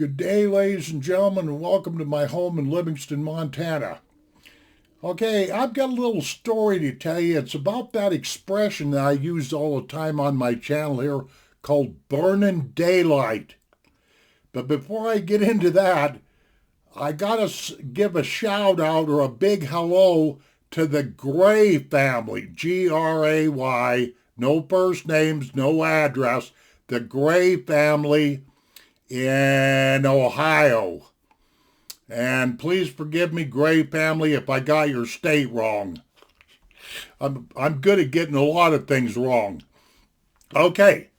Good day, ladies and gentlemen, and welcome to my home in Livingston, Montana. Okay, I've got a little story to tell you. It's about that expression that I use all the time on my channel here called burning daylight. But before I get into that, I gotta give a shout out or a big hello to the Gray family, Gray, no first names, no address, the Gray family in Ohio. And please forgive me, Gray family, if I got your state wrong. I'm good at getting a lot of things wrong. Okay,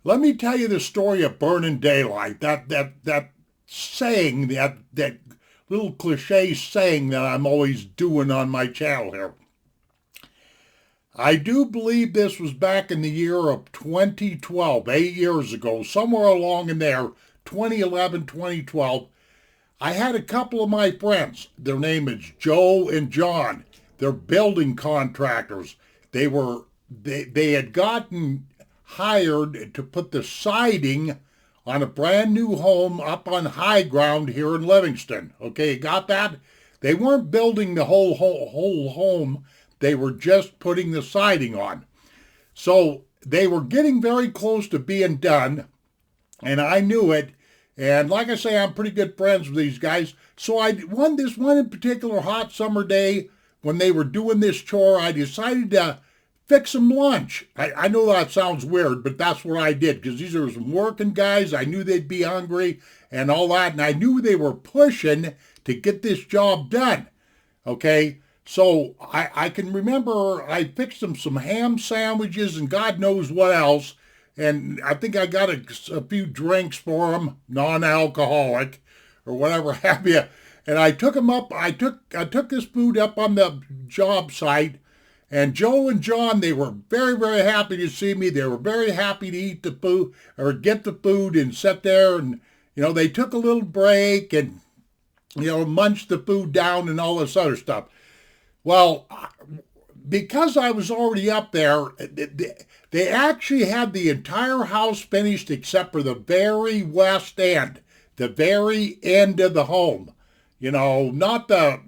let me tell you the story of burning daylight. That saying, that little cliche saying that I'm always doing on my channel here. I do believe this was back in the year of 2012, 8 years ago, somewhere along in there, 2011, 2012. I had a couple of my friends. Their name is Joe and John. They're building contractors. They had gotten hired to put the siding on a brand new home up on high ground here in Livingston. Okay, got that? They weren't building the whole home. They were just putting the siding on. So they were getting very close to being done, and I knew it. And like I say, I'm pretty good friends with these guys. So this one in particular hot summer day, when they were doing this chore, I decided to fix some lunch. I know that sounds weird, but that's what I did, because these are some working guys. I knew they'd be hungry and all that, and I knew they were pushing to get this job done. Okay? So I can remember I fixed them some ham sandwiches and God knows what else. And I think I got a few drinks for them, non-alcoholic or whatever have you. And I took them up. I took this food up on the job site. And Joe and John, they were very, very happy to see me. They were very happy to eat the food or get the food and sit there. And, they took a little break and, munched the food down and all this other stuff. Well, because I was already up there, they actually had the entire house finished except for the very west end, the very end of the home. Not the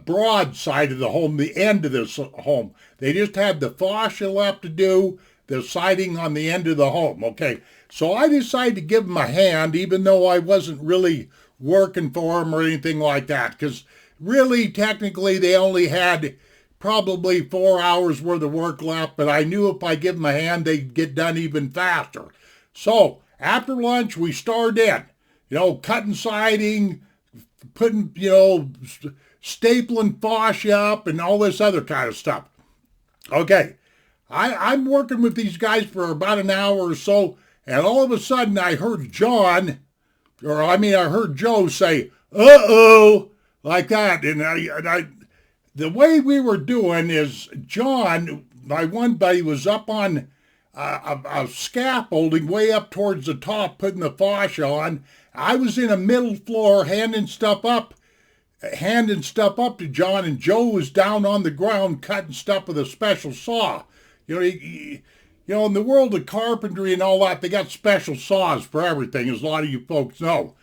broad side of the home, the end of this home. They just had the fascia left to do, the siding on the end of the home. Okay, so I decided to give them a hand, even though I wasn't really working for them or anything like that, because really, technically, they only had probably 4 hours worth of work left, but I knew if I give them a hand, they'd get done even faster. So after lunch, we started in, cutting siding, putting, stapling fascia up and all this other kind of stuff. Okay, I'm working with these guys for about an hour or so, and all of a sudden I heard Joe say, "Uh-oh," like that. And I the way we were doing is John, my one buddy, was up on a scaffolding way up towards the top, putting the fascia on. I was in a middle floor handing stuff up to John, and Joe was down on the ground cutting stuff with a special saw. In the world of carpentry and all that, they got special saws for everything, as a lot of you folks know.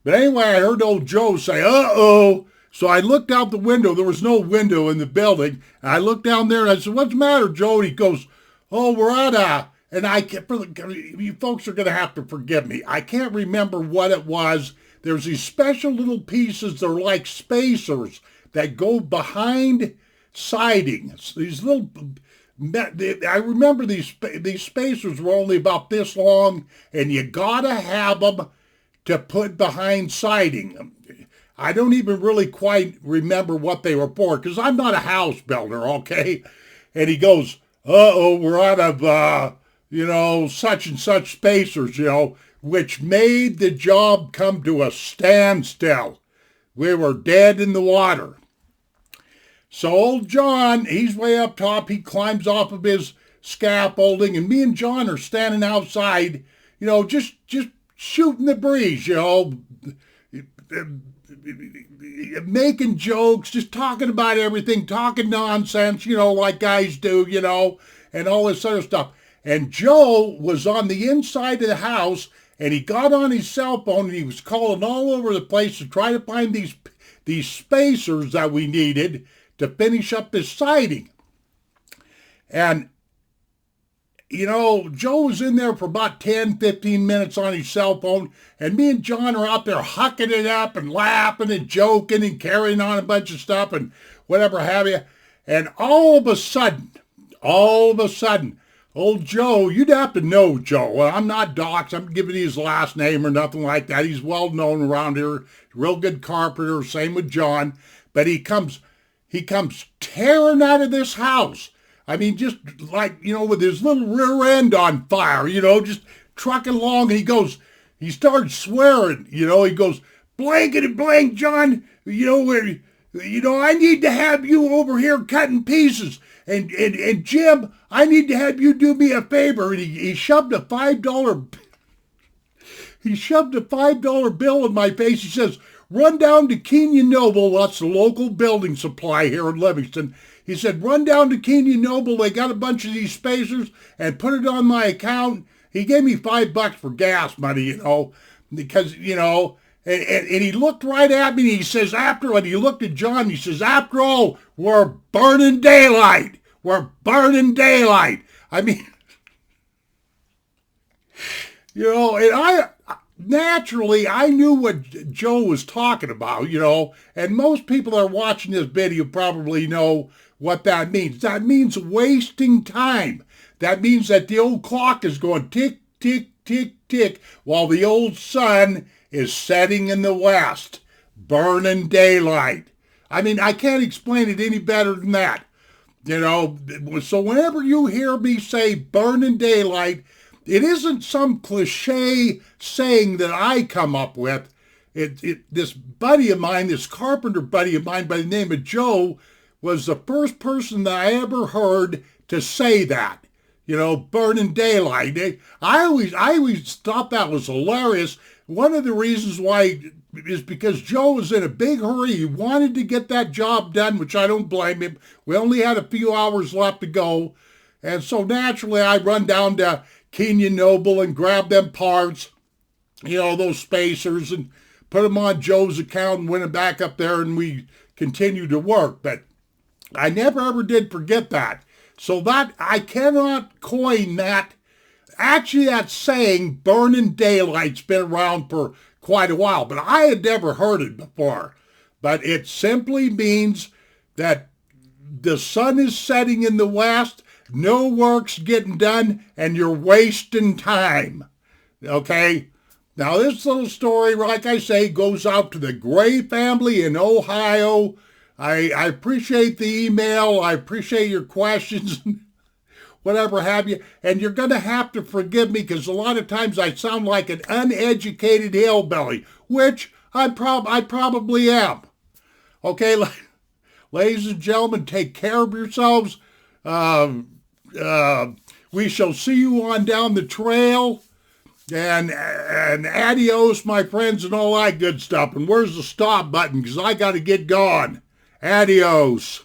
But anyway, I heard old Joe say, "Uh-oh." So I looked out the window. There was no window in the building. And I looked down there and I said, "What's the matter, Joe?" And he goes, "Oh, we're at a..." And you folks are going to have to forgive me. I can't remember what it was. There's these special little pieces. They're like spacers that go behind siding. These little... I remember these spacers were only about this long, and you got to have them to put behind siding. I don't even really quite remember what they were for, because I'm not a house builder, okay? And he goes, "Uh-oh, we're out of, such and such spacers, which made the job come to a standstill. We were dead in the water. So old John, he's way up top. He climbs off of his scaffolding, and me and John are standing outside, just shooting the breeze, making jokes, just talking about everything, talking nonsense, like guys do, and all this other stuff. And Joe was on the inside of the house, and he got on his cell phone and he was calling all over the place to try to find these spacers that we needed to finish up this siding. And, you know, Joe was in there for about 10, 15 minutes on his cell phone, and me and John are out there hucking it up and laughing and joking and carrying on a bunch of stuff and whatever have you. And all of a sudden, old Joe, you'd have to know Joe. Well, I'm not doxed. I'm giving you his last name or nothing like that. He's well known around here. Real good carpenter. Same with John. But he comes tearing out of this house. I mean, just like, you know, with his little rear end on fire, you know, just trucking along. And he starts swearing, you know, he goes, blankety blank, John, I need to have you over here cutting pieces. And Jim, I need to have you do me a favor. And he shoved a $5 bill in my face. He says, run down to Kenyon Noble. That's the local building supply here in Livingston. He said, run down to Kenyon Noble. They got a bunch of these spacers and put it on my account. He gave me $5 for gas money, you know, because, you know, and he looked right at me and he says, and he looked at John, he says, after all, we're burning daylight. We're burning daylight. I mean, you know, and naturally, I knew what Joe was talking about, you know, and most people that are watching this video probably know what that means. That means wasting time. That means that the old clock is going tick, tick, tick, tick, while the old sun is setting in the west, burning daylight. I mean, I can't explain it any better than that. You know, so whenever you hear me say burning daylight, it isn't some cliche saying that I come up with. This buddy of mine, this carpenter buddy of mine by the name of Joe, was the first person that I ever heard to say that. You know, burning daylight. I always thought that was hilarious. One of the reasons why is because Joe was in a big hurry. He wanted to get that job done, which I don't blame him. We only had a few hours left to go. And so naturally, I run down to Kenyon Noble and grab them parts, you know, those spacers, and put them on Joe's account and went back up there, and we continued to work. But I never ever did forget that. So that, I cannot coin that. Actually, that saying, burning daylight's been around for quite a while, but I had never heard it before. But it simply means that the sun is setting in the west, no work's getting done, and you're wasting time. Okay? Now, this little story, like I say, goes out to the Gray family in Ohio. I appreciate the email. I appreciate your questions, whatever have you. And you're going to have to forgive me because a lot of times I sound like an uneducated hillbilly, which I probably am. Okay, ladies and gentlemen, take care of yourselves. We shall see you on down the trail. And adios, my friends, and all that good stuff. And where's the stop button? Because I got to get going. Adios.